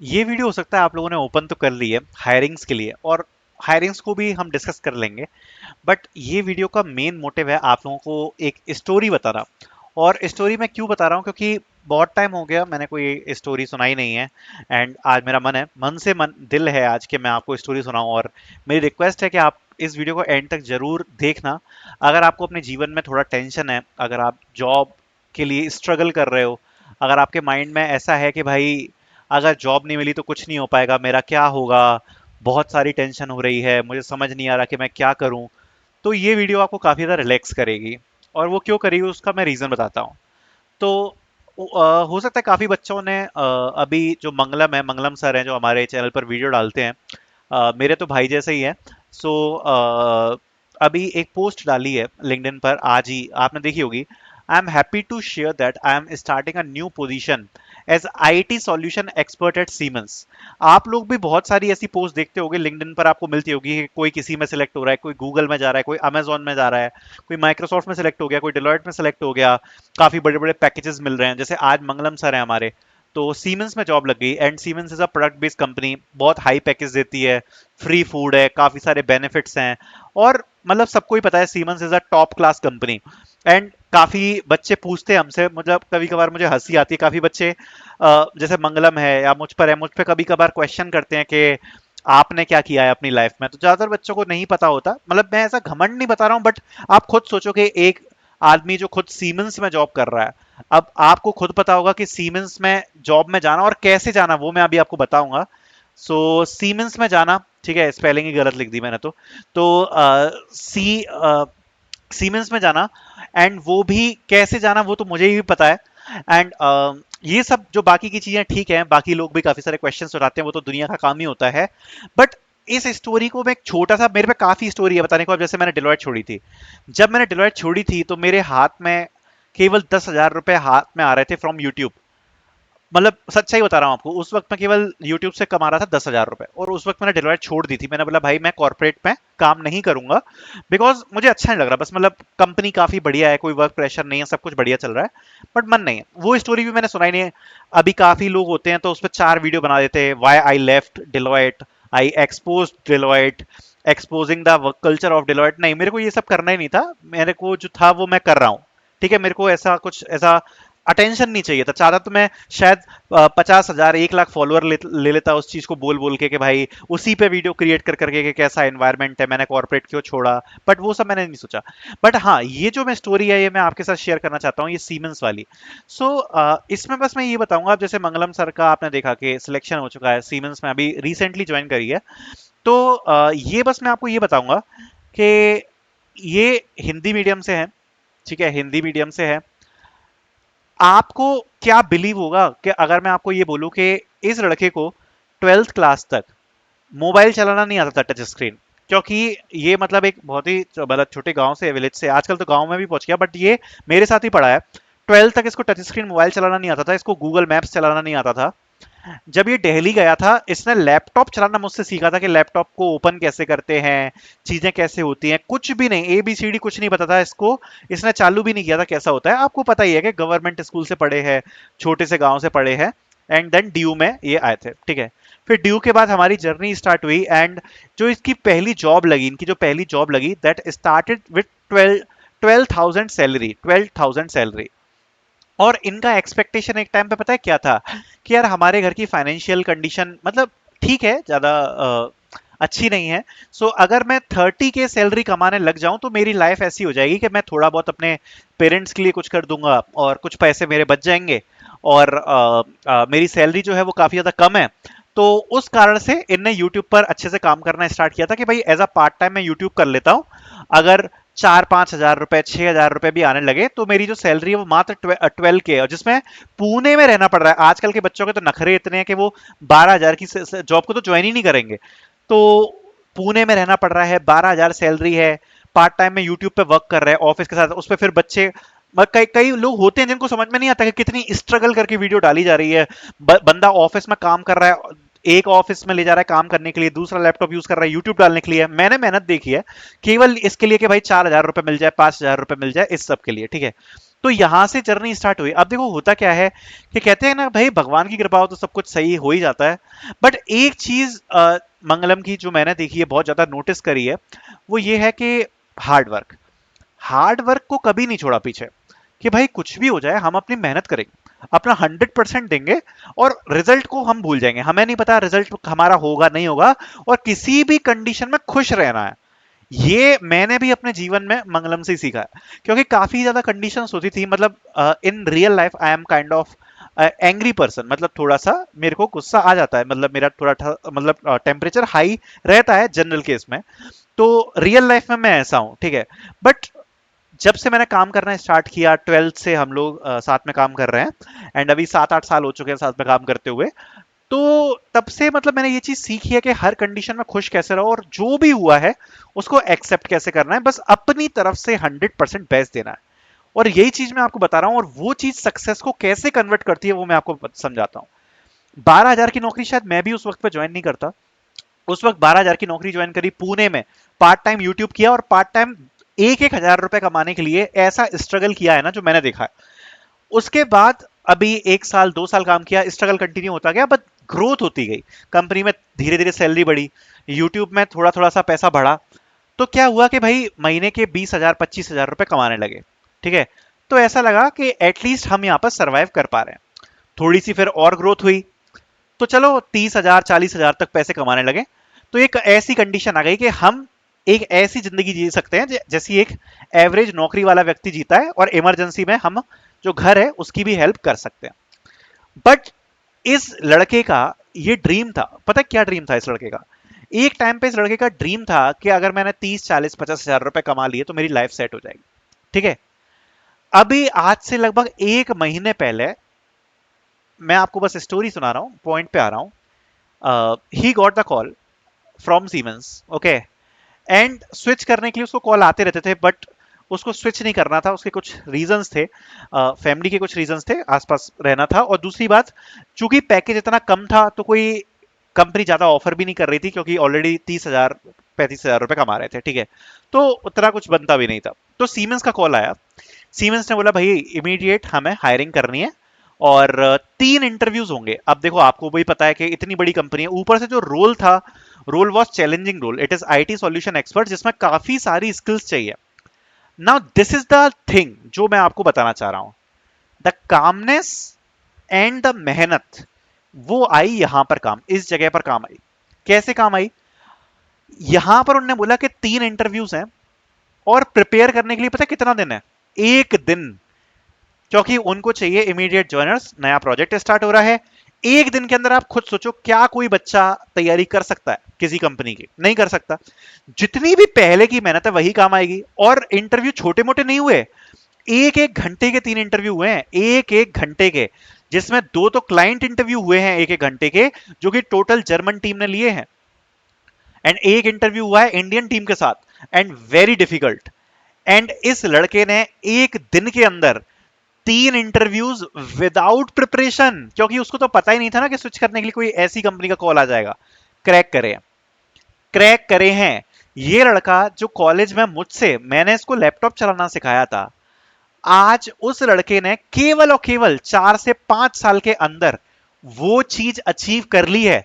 ये वीडियो हो सकता है आप लोगों ने ओपन तो कर ली है हायरिंग्स के लिए, और हायरिंग्स को भी हम डिस्कस कर लेंगे। बट ये वीडियो का मेन मोटिव है आप लोगों को एक स्टोरी बताना। और स्टोरी मैं क्यों बता रहा हूँ, क्योंकि बहुत टाइम हो गया मैंने कोई स्टोरी सुनाई नहीं है। एंड आज मेरा मन है, मन से मन दिल है आज कि मैं आपको स्टोरी सुनाऊं। और मेरी रिक्वेस्ट है कि आप इस वीडियो को एंड तक जरूर देखना। अगर आपको अपने जीवन में थोड़ा टेंशन है, अगर आप जॉब के लिए स्ट्रगल कर रहे हो, अगर आपके माइंड में ऐसा है कि भाई अगर जॉब नहीं मिली तो कुछ नहीं हो पाएगा, मेरा क्या होगा, बहुत सारी टेंशन हो रही है, मुझे समझ नहीं आ रहा कि मैं क्या करूं, तो ये वीडियो आपको काफ़ी ज़्यादा रिलैक्स करेगी। और वो क्यों करेगी उसका मैं रीज़न बताता हूँ। तो हो सकता है काफ़ी बच्चों ने अभी जो मंगलम है, मंगलम सर हैं जो हमारे चैनल पर वीडियो डालते हैं, मेरे तो भाई जैसे ही है। सो अभी एक पोस्ट डाली है लिंक्डइन पर, आज ही आपने देखी होगी। I am happy to share that I am starting a new position as IT solution expert at Siemens. आप लोग भी बहुत सारी ऐसी पोस्ट देखते होंगे लिंक्डइन पर, आपको मिलती होगी कि कोई किसी में सिलेक्ट हो रहा है, कोई गूगल में जा रहा है, कोई अमेजोन में जा रहा है, कोई माइक्रोसॉफ्ट में सिलेक्ट हो गया, कोई डिलॉयट में सिलेक्ट हो गया, काफी बड़े बड़े पैकेजेस मिल रहे हैं। जैसे आज मंगलम सर हैं हमारे, तो सीमेंस में जॉब लग गई। And siemens is a product based company, बहुत हाई पैकेज देती है, फ्री फूड है, काफी सारे बेनिफिट्स हैं। और मतलब सबको ही पता है siemens is a top class company. And काफी बच्चे पूछते हैं हमसे, मतलब कभी कभार मुझे हंसी आती है, काफी बच्चे जैसे मंगलम है या मुझ पर है, मुझ पे कभी कभार क्वेश्चन करते हैं कि आपने क्या किया है अपनी लाइफ में। तो ज्यादातर बच्चों को नहीं पता होता, मतलब मैं ऐसा घमंड नहीं बता रहा हूँ, बट आप खुद सोचो कि एक आदमी जो खुद सीमेंस में जॉब कर रहा है, अब आपको खुद पता होगा कि सीमेंस में जॉब में जाना और कैसे जाना वो मैं अभी आपको बताऊंगा। सो सीमेंस में जाना, ठीक है, स्पेलिंग ही गलत लिख दी मैंने तो सीमेंस में जाना, एंड वो भी कैसे जाना वो तो मुझे भी पता है। एंड ये सब जो बाकी की चीजें ठीक है, बाकी लोग भी काफी सारे क्वेश्चंस उठाते हैं, वो तो दुनिया का काम ही होता है। बट इस स्टोरी को मैं एक छोटा सा, मेरे पे काफी स्टोरी है बताने को। अब जैसे मैंने डिलॉयट छोड़ी थी, जब मैंने डिलॉयट छोड़ी थी तो मेरे हाथ में केवल 10,000 रुपए हाथ में आ रहे थे फ्रॉम यूट्यूब। मतलब सच्चाई बता रहा हूँ आपको, उस वक्त मैं केवल यूट्यूब से कमा रहा था 10,000 रुपए, और उस वक्त मैंने डिलॉयट छोड़ दी थी। मैंने बोला भाई मैं कॉर्पोरेट में काम नहीं करूंगा, बिकॉज मुझे अच्छा नहीं लग रहा। बस मतलब कंपनी काफी बढ़िया है, कोई वर्क प्रेशर नहीं है, सब कुछ बढ़िया चल रहा है, बट मन नहीं है। वो स्टोरी भी मैंने सुनाई नहीं है। अभी काफी लोग होते हैं तो उस पर 4 वीडियो बना देते हैं, why I left Deloitte, I expose Deloitte, exposing the culture of Deloitte. नहीं, मेरे को ये सब करना ही नहीं था, मेरे को जो था वो मैं कर रहा हूँ। ठीक है, मेरे को ऐसा कुछ ऐसा अटेंशन नहीं चाहिए था। चाहता तो मैं शायद 50,000 1 लाख फॉलोअर ले लेता उस चीज को बोल बोल के कि भाई उसी पे वीडियो क्रिएट कर करके कि कैसा एनवायरनमेंट है, मैंने कॉर्पोरेट क्यों छोड़ा। बट वो सब मैंने नहीं सोचा। बट हाँ, ये जो मैं स्टोरी है ये मैं आपके साथ शेयर करना चाहता हूँ, ये सीमेंस वाली। सो इसमें बस मैं ये बताऊंगा, अब जैसे मंगलम सर का आपने देखा कि सिलेक्शन हो चुका है सीमेंस में, अभी रिसेंटली ज्वाइन करी है। तो ये बस मैं आपको ये बताऊंगा कि ये हिंदी मीडियम से है, ठीक है, हिंदी मीडियम से है। आपको क्या बिलीव होगा कि अगर मैं आपको ये बोलूं कि इस लड़के को 12th क्लास तक मोबाइल चलाना नहीं आता था, टच स्क्रीन। क्योंकि ये मतलब एक बहुत ही मतलब छोटे गांव से, विलेज से, आजकल तो गांव में भी पहुंच गया, बट ये मेरे साथ ही पढ़ा है। 12th तक इसको टच स्क्रीन मोबाइल चलाना नहीं आता था, इसको गूगल मैप्स चलाना नहीं आता था। जब ये दिल्ली गया था, इसने लैपटॉप चलाना मुझसे सीखा था कि लैपटॉप को ओपन कैसे करते हैं, चीजें कैसे होती हैं, कुछ भी नहीं, ABCD कुछ नहीं पता था इसको। इसने चालू भी नहीं किया था कैसा होता है। आपको पता ही है कि गवर्नमेंट स्कूल से पढ़े हैं, छोटे से गांव से पढ़े हैं। एंड देन ड्यू में ये आए थे, ठीक है। फिर ड्यू के बाद हमारी जर्नी स्टार्ट हुई, एंड जो इसकी पहली जॉब लगी, इनकी जो पहली जॉब लगी, that started with 12,000 salary, 12,000 salary. और इनका एक्सपेक्टेशन एक टाइम पे पता है क्या था, कि यार हमारे घर की फाइनेंशियल कंडीशन मतलब ठीक है, ज्यादा अच्छी नहीं है। सो अगर मैं 30 के सैलरी कमाने लग जाऊं तो मेरी लाइफ ऐसी हो जाएगी कि मैं थोड़ा बहुत अपने पेरेंट्स के लिए कुछ कर दूंगा और कुछ पैसे मेरे बच जाएंगे। और मेरी सैलरी जो है वो काफी ज्यादा कम है। तो उस कारण से इनने यूट्यूब पर अच्छे से काम करना स्टार्ट किया था कि भाई एज अ पार्ट टाइम मैं यूट्यूब कर लेता हूँ। अगर 4-5 हजार रुपए, 6 हजार रुपए भी आने लगे तो मेरी जो सैलरी है वो मात्र 12 के है, और जिसमें पुणे में रहना पड़ रहा है। आजकल के बच्चों के तो नखरे इतने हैं कि वो 12 हजार की जॉब को तो ज्वाइन ही नहीं करेंगे। तो पुणे में रहना पड़ रहा है, 12 हजार सैलरी है, पार्ट टाइम में यूट्यूब पे वर्क कर रहे हैं ऑफिस के साथ, उस पर फिर बच्चे कई कई लोग होते हैं जिनको समझ में नहीं आता कि कितनी स्ट्रगल करके वीडियो डाली जा रही है। बंदा ऑफिस में काम कर रहा है, एक ऑफिस में ले जा रहा है काम करने के लिए, दूसरा लैपटॉप यूज कर रहा है यूट्यूब डालने के लिए। मैंने मेहनत देखी है केवल इसके लिए कि भाई 4 हजार रुपए मिल जाए, 5 हजार रुपए मिल जाए, इस सब के लिए, ठीक है। तो यहां से जर्नी स्टार्ट हुई। अब देखो होता क्या है कि कहते हैं ना भाई भगवान की कृपा हो तो सब कुछ सही हो ही जाता है। बट एक चीज मंगलम की जो मैंने देखी है, बहुत ज्यादा नोटिस करी है, वो ये है कि हार्ड वर्क, हार्ड वर्क को कभी नहीं छोड़ा पीछे। कि भाई कुछ भी हो जाए हम अपनी मेहनत करेंगे, अपना 100% देंगे, और रिजल्ट को हम भूल जाएंगे, हमें नहीं पता रिजल्ट हमारा होगा नहीं होगा, और किसी भी कंडीशन में खुश रहना है। ये मैंने भी अपने जीवन में मंगलम से ही सीखा है, क्योंकि काफी ज्यादा कंडीशंस होती थी। मतलब in real life I am kind of angry person, मतलब थोड़ा सा मेरे को गुस्सा आ जाता है, मतलब मेरा थोड़ा मतलब टेम्परेचर हाई रहता है जनरल केस में। तो रियल लाइफ में मैं ऐसा हूं, ठीक है। बट जब से मैंने काम करना स्टार्ट किया, 12th से हम लोग साथ में काम कर रहे हैं, एंड अभी 7-8 साल हो चुके हैं साथ में काम करते हुए। तो तब से मतलब मैंने ये चीज सीखी है कि हर कंडीशन में खुश कैसे रहो, और जो भी हुआ है उसको एक्सेप्ट कैसे करना है, बस अपनी तरफ से 100% बेस्ट देना है। और यही चीज मैं आपको बता रहा हूं, और वो चीज सक्सेस को कैसे कन्वर्ट करती है वो मैं आपको समझाता हूं। 12,000 की नौकरी शायद मैं भी उस वक्त पे ज्वाइन नहीं करता। उस वक्त 12,000 की नौकरी ज्वाइन करी पुणे में, पार्ट टाइम यूट्यूब किया, और पार्ट टाइम 1-1 हजार रुपए कमाने के लिए ऐसा स्ट्रगल किया है ना जो मैंने देखा है। उसके बाद अभी 1 साल 2 साल काम किया, स्ट्रगल कंटिन्यू होता गया, बट ग्रोथ होती गई कंपनी में, धीरे धीरे सैलरी बढ़ी, यूट्यूब में थोड़ा थोड़ा सा पैसा बढ़ा। तो क्या हुआ कि भाई महीने के 20,000 25,000 रुपए कमाने लगे, ठीक है। तो ऐसा लगा कि एटलीस्ट हम यहाँ पर सरवाइव कर पा रहे हैं। थोड़ी सी फिर और ग्रोथ हुई, तो चलो 30,000 40,000 तक पैसे कमाने लगे। तो एक ऐसी कंडीशन आ गई कि हम एक ऐसी जिंदगी जी सकते हैं जैसी एक एवरेज नौकरी वाला व्यक्ति जीता है, और इमरजेंसी में हम जो घर है उसकी भी हेल्प कर सकते हैं। बट इस लड़के का ये ड्रीम था, पता है क्या ड्रीम था इस लड़के का? एक टाइम पे इस लड़के का ड्रीम था कि अगर मैंने 30 40 50 हजार रुपए कमा लिए तो मेरी लाइफ सेट हो जाएगी, ठीक है। अभी आज से लगभग 1 महीने पहले, मैं आपको बस स्टोरी सुना रहा हूं, पॉइंट पे आ रहा हूं। He got the call from siemens, okay. And switch करने के लिए उसको कॉल आते रहते थे, बट उसको स्विच नहीं करना था, उसके कुछ रीजंस थे, फैमिली के कुछ रीजंस थे, आसपास रहना था। और दूसरी बात, चूंकि पैकेज इतना कम था तो कोई कंपनी ज्यादा ऑफर भी नहीं कर रही थी, क्योंकि ऑलरेडी 30,000 35,000 रुपए कमा रहे थे, ठीक है। तो उतना कुछ बनता भी नहीं था। तो सीमेंस का कॉल आया। सीमेंस ने बोला भाई इमीडिएट हमें हायरिंग करनी है, और 3 इंटरव्यूज होंगे। अब देखो आपको भी पता है कि इतनी बड़ी कंपनी है, ऊपर से जो रोल था, role was challenging role, it is IT solution expert, जिसमें काफी सारी स्किल्स चाहिए। Now this is the thing जो मैं आपको बताना चाह रहा हूं, द कामनेस एंड द मेहनत, वो आई यहां पर काम, इस जगह पर काम आई। कैसे काम आई? यहां पर उन्होंने बोला कि 3 इंटरव्यूज हैं, और प्रिपेयर करने के लिए पता है कितना दिन है? 1 दिन। क्योंकि उनको चाहिए इमीडिएट ज्वाइनर्स, नया प्रोजेक्ट स्टार्ट हो रहा है। 1 दिन के अंदर आप खुद सोचो, क्या कोई बच्चा तैयारी कर सकता है किसी कंपनी की? नहीं कर सकता। जितनी भी पहले की मेहनत है वही काम आएगी। और इंटरव्यू छोटे मोटे नहीं हुए, 1-1 घंटे के 3 इंटरव्यू हुए हैं, 1-1 घंटे के, जिसमें 2 तो क्लाइंट इंटरव्यू हुए हैं 1-1 घंटे के, जो कि टोटल जर्मन टीम ने लिए हैं। एंड एक इंटरव्यू हुआ है इंडियन टीम के साथ, एंड वेरी डिफिकल्ट। एंड इस लड़के ने 1 दिन के अंदर 3 इंटरव्यूज विदाउट प्रिपरेशन, क्योंकि उसको तो पता ही नहीं था ना कि स्विच करने के लिए कोई ऐसी कंपनी का कॉल आ जाएगा, क्रैक करे। क्रैक करे हैं। ये लड़का जो कॉलेज में मुझसे, मैंने इसको लैपटॉप चलाना सिखाया था, आज उस लड़के ने केवल और केवल 4 से 5 साल के अंदर वो चीज अचीव कर ली है,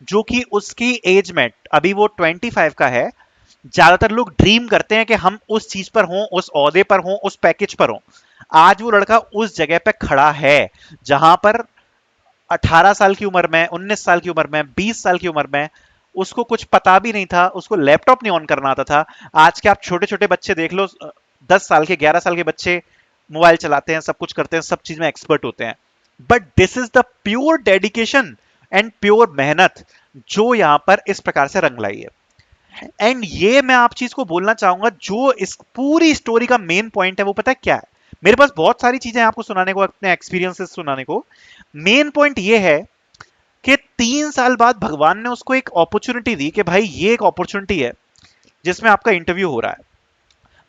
जो कि उसकी एज में, अभी वो 25 का है। ज्यादातर लोग ड्रीम करते हैं कि हम उस चीज पर हों, उस ओहदे पर हों, उस पैकेज पर हों। आज वो लड़का उस जगह पे खड़ा है जहां पर 18 साल की उम्र में, 19 साल की उम्र में, 20 साल की उम्र में उसको कुछ पता भी नहीं था, उसको लैपटॉप नहीं ऑन करना आता था। आज के आप छोटे छोटे बच्चे देख लो, 10 साल के 11 साल के बच्चे मोबाइल चलाते हैं, सब कुछ करते हैं, सब चीज में एक्सपर्ट होते हैं। But this is the pure dedication and pure मेहनत जो यहां पर इस प्रकार से रंग लाई है। एंड ये मैं आप चीज को बोलना चाहूंगा, जो इस पूरी स्टोरी का मेन पॉइंट है वो पता है क्या है? मेरे पास बहुत सारी चीजें आपको सुनाने को, अपने एक्सपीरियंसेस सुनाने को। मेन पॉइंट ये है कि 3 साल बाद भगवान ने उसको एक अपॉर्चुनिटी दी कि भाई ये एक अपॉर्चुनिटी है जिसमें आपका इंटरव्यू हो रहा है।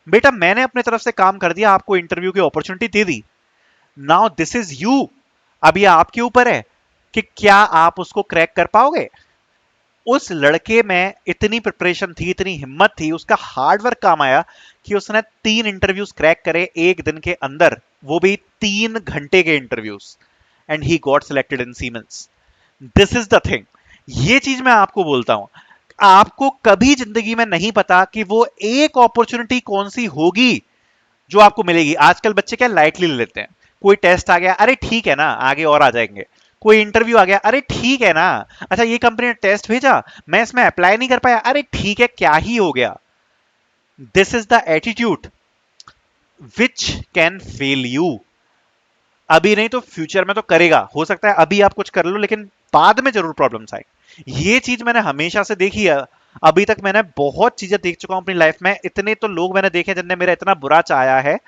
बेटा मैंने अपने तरफ से काम कर दिया, आपको इंटरव्यू की opportunity they the. Now this is you. अब ये आपके ऊपर है कि क्या आप उसको क्रैक कर पाओगे। उस लड़के में इतनी प्रिपरेशन थी, इतनी हिम्मत थी, उसका हार्ड वर्क काम आया कि उसने 3 इंटरव्यूज क्रैक करे एक दिन के अंदर, वो भी 3 घंटे के interviews, and he got selected in siemens. This is the thing. ये चीज मैं आपको बोलता हूं, आपको कभी जिंदगी में नहीं पता कि वो एक अपॉर्चुनिटी कौन सी होगी जो आपको मिलेगी। आजकल बच्चे क्या लाइटली ले लेते हैं, कोई टेस्ट आ गया, अरे ठीक है ना, आगे और आ जाएंगे। कोई इंटरव्यू आ गया, अरे ठीक है ना, अच्छा ये कंपनी ने टेस्ट भेजा, मैं इसमें अप्लाई नहीं कर पाया, अरे ठीक है, क्या ही हो गया। This is the attitude which can fail you. अभी नहीं तो फ्यूचर में तो करेगा, हो सकता है अभी आप कुछ कर लो लेकिन बाद में जरूर प्रॉब्लम्स आए। ये चीज मैंने हमेशा से देखी है। अभी तक मैंने बहुत चीजें देख चुका हूं अपनी लाइफ में, इतने तो लोग मैंने देखे जिनने मेरा इतना बुरा चाहा है,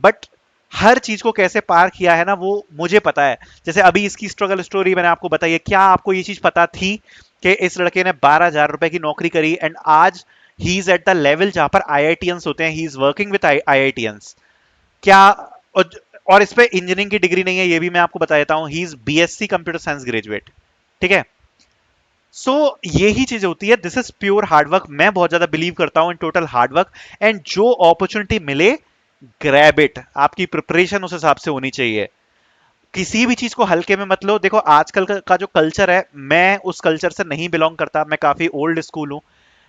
बट हर चीज को कैसे पार किया है ना, वो मुझे पता है। जैसे अभी इसकी स्ट्रगल स्टोरी मैंने आपको बताई है, क्या आपको ये चीज पता थी कि इस लड़के ने 12,000 रुपए की नौकरी करी एंड आज he is at the level जहां पर आईआईटीएंस होते हैं, he is working with IITians. क्या, और, और इस पे इंजीनियरिंग की डिग्री नहीं है, ये भी मैं आपको बता देता हूं, he is BSc computer science graduate. ठीक है, सो यही चीज होती है, दिस इज प्योर हार्डवर्क। मैं बहुत ज्यादा बिलीव करता हूं इन टोटल हार्डवर्क, एंड जो अपॉर्चुनिटी मिले ग्रैब इट। आपकी प्रिपरेशन उस हिसाब से होनी चाहिए, किसी भी चीज को हल्के में मत लो। देखो आजकल का जो कल्चर है, मैं उस कल्चर से नहीं बिलोंग करता, मैं काफी ओल्ड स्कूल हूं।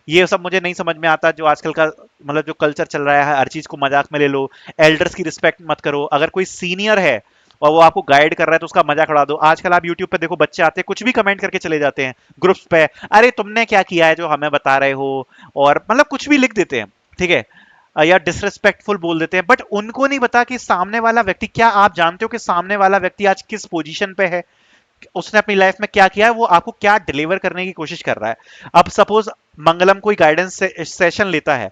ये सब मुझे नहीं समझ में आता जो आजकल का, मतलब जो कल्चर चल रहा है, हर चीज को मजाक में ले लो, एल्डर्स की रिस्पेक्ट मत करो। अगर कोई सीनियर है और वो आपको गाइड कर रहा है तो उसका मजाक उड़ा दो। आजकल आप यूट्यूब पे देखो, बच्चे आते हैं कुछ भी कमेंट करके चले जाते हैं ग्रुप्स पे, अरे तुमने क्या किया है जो हमें बता रहे हो, और मतलब कुछ भी लिख देते हैं। ठीक है, या डिसरेस्पेक्टफुल बोल देते हैं, बट उनको नहीं पता कि सामने वाला व्यक्ति, क्या आप जानते हो कि सामने वाला व्यक्ति आज किस पोजीशन पे है, उसने अपनी लाइफ में क्या किया है, वो आपको क्या डिलीवर करने की कोशिश कर रहा है। अब सपोज मंगलम कोई गाइडेंस सेशन लेता है,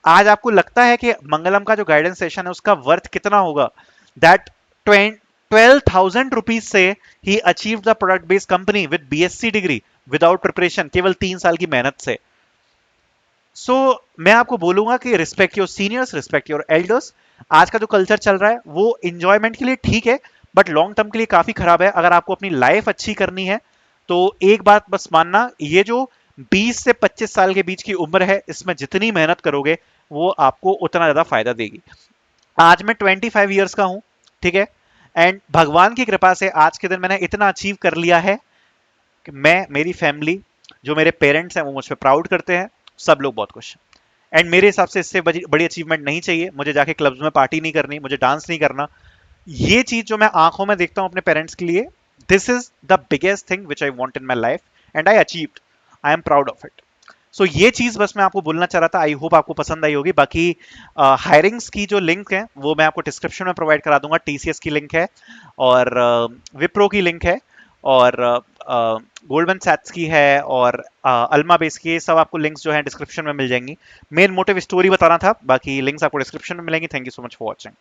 आज आपको लगता है कि मंगलम का जो गाइडेंस सेशन है उसका वर्थ कितना होगा, दैट 12,000 रुपीज से ही achieve the product based company with BSc degree without preparation, केवल 3 साल की मेहनत से। सो मैं आपको बोलूंगा कि respect your seniors, respect your elders. आज का जो कल्चर चल रहा है वो इंजॉयमेंट के लिए ठीक है, बट लॉन्ग टर्म के लिए काफी खराब है। अगर आपको अपनी लाइफ अच्छी करनी है तो एक बात बस मानना, ये जो 20 से 25 साल के बीच की उम्र है, इसमें जितनी मेहनत करोगे वो आपको उतना ज्यादा फायदा देगी। आज मैं 25 ईयर्स का हूं, ठीक है, एंड भगवान की कृपा से आज के दिन मैंने इतना अचीव कर लिया है कि मैं, मेरी फैमिली, जो मेरे पेरेंट्स हैं वो मुझ पर प्राउड करते हैं, सब लोग बहुत खुश हैं। एंड मेरे हिसाब से इससे बड़ी अचीवमेंट नहीं चाहिए मुझे, जाके क्लब्स में पार्टी नहीं करनी, मुझे डांस नहीं करना। ये चीज जो मैं आंखों में देखता हूं अपने पेरेंट्स के लिए, this is the biggest thing which I want in my life, and I achieved, I am proud of it. So ये चीज बस मैं आपको बोलना चाह रहा था, आई होप आपको पसंद आई होगी। बाकी हायरिंग्स की जो लिंक है वो मैं आपको डिस्क्रिप्शन में प्रोवाइड करा दूंगा, टीसीएस की लिंक है, और विप्रो की लिंक है, और गोल्डमैन सैक्स की है, और अल्मा बेस की, ये सब आपको लिंक्स जो है डिस्क्रिप्शन में मिल जाएंगी। मेन मोटिव स्टोरी बताना था, बाकी लिंक्स आपको डिस्क्रिप्शन में मिलेंगी। Thank you so much for watching.